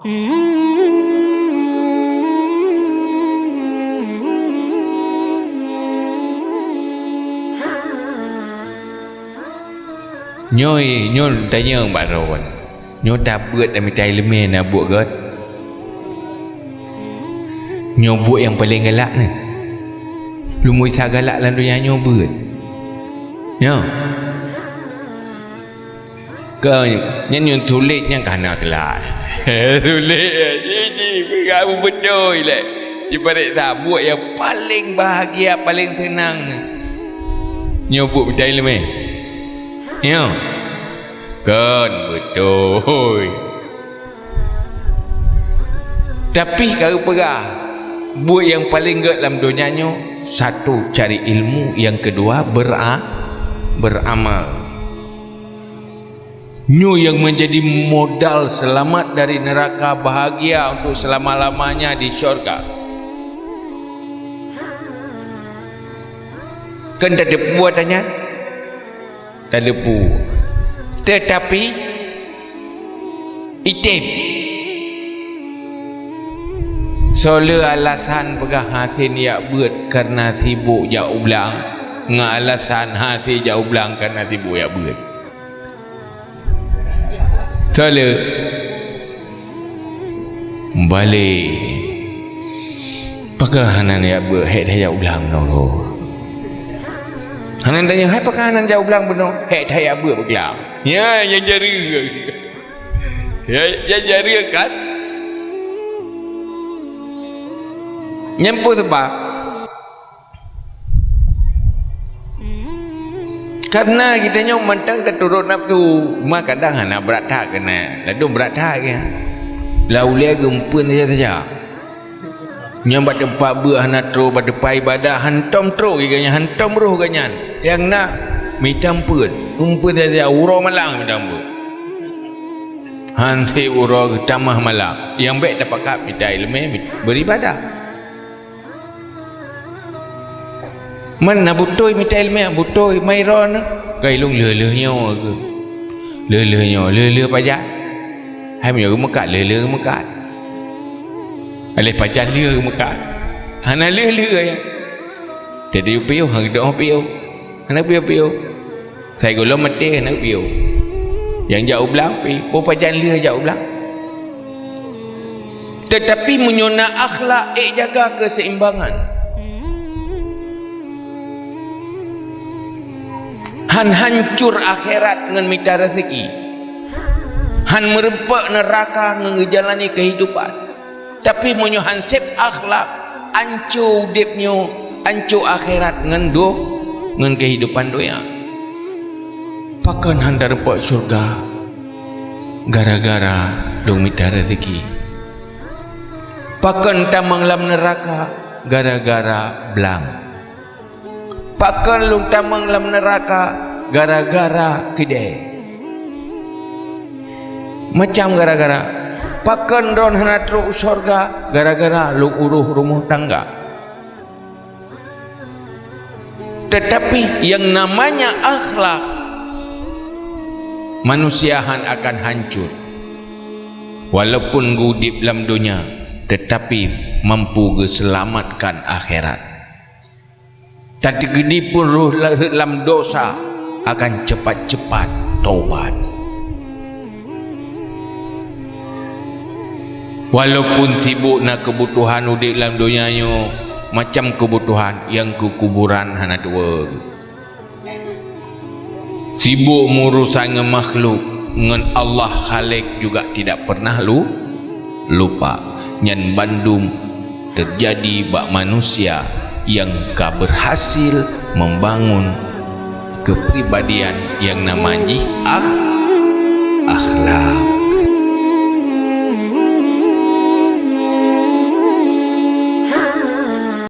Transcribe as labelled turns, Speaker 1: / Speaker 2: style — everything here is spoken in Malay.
Speaker 1: Nhoi tanya mbak Rawan. Nyoi dah buat dan minta elemen nak buat gat. Nyoi buat yang paling galak ni. Lumui sa galak dalam dunia nyoi buat. Ya. Kau nyoi tulis yang kana kelak. Tulis ji kamu betul lah. Ji parik tak buat yang paling bahagia, paling tenang. Nyoi buat minta elemen. Ya. Kan betul. Tapi kalau perah buat yang paling gak dalam dunianya, satu cari ilmu, yang kedua beramal. Nyu yang menjadi modal selamat dari neraka, bahagia untuk selama-lamanya di syurga. Kan tak ada buatannya, tak ada buat. Tetapi itim soalnya alasan pegah hasil ya buat karena sibuk ya ulang, ngah alasan hasil ya ulang karena sibuk ya buat. Soalnya balik pegah hanan ya buat hek ya ulang no. Hanan tanya, hai pakai hanan jauh belang benar? Hei saya buat begitu. Ya, yang jari. Ya, yang jari kan? Nyampu sebab karena kita nyom mentang keturut nafsu, maka kadang hana berat tak kena. Lalu berat tak ya. Laulia gempun saja. Nyom pada tempat buat hana tro pada pai ibadah hantam tro ganya hantam roh ganyan. Yang nak mitam pun umpun saja urau malang mitam pun. Hansi urau tamah malang. Yang baik dapat kap minta ilmu beribadah. Mana butoi minta ilmu butoi mairon kai lung lelehnya ke. Leleh pajak. Hai punya gemekat leleh gemekat. Alih pajak leleh gemekat. Hana leleh ya. Jadi piu hang doh piu. Hana piu. Saya gula mati hana piu. Yang jauh belang pi, pajak leleh jauh belang. Tetapi menyona akhlak jaga keseimbangan. Han hancur akhirat dengan minta rezeki. Han merempak neraka dengan menjalani kehidupan. Tapi munyo hansip akhlak, ancu dipnyo, ancu akhirat dengan dengan kehidupan doya. Pakan han darempak syurga gara-gara dong minta rezeki. Pakan tamang lam neraka gara-gara belang. Pakan lung tamang lam neraka gara-gara kedai. Macam gara-gara pakan don hanatro syurga gara-gara lung uruh rumah tangga. Tetapi yang namanya akhlak manusiahan akan hancur. Walaupun gudip dalam dunia, tetapi mampu keselamatkan akhirat. Tapi gede pun roh dalam dosa akan cepat-cepat taubat. Walaupun sibuk nak kebutuhan udik dalam dunianya, macam kebutuhan yang ke kuburan hana dua. Sibuk merusak dengan makhluk, dengan Allah Khalik juga tidak pernah lupa. Yang bandung terjadi bak manusia yang gak berhasil membangun kepribadian yang namanya akhlak.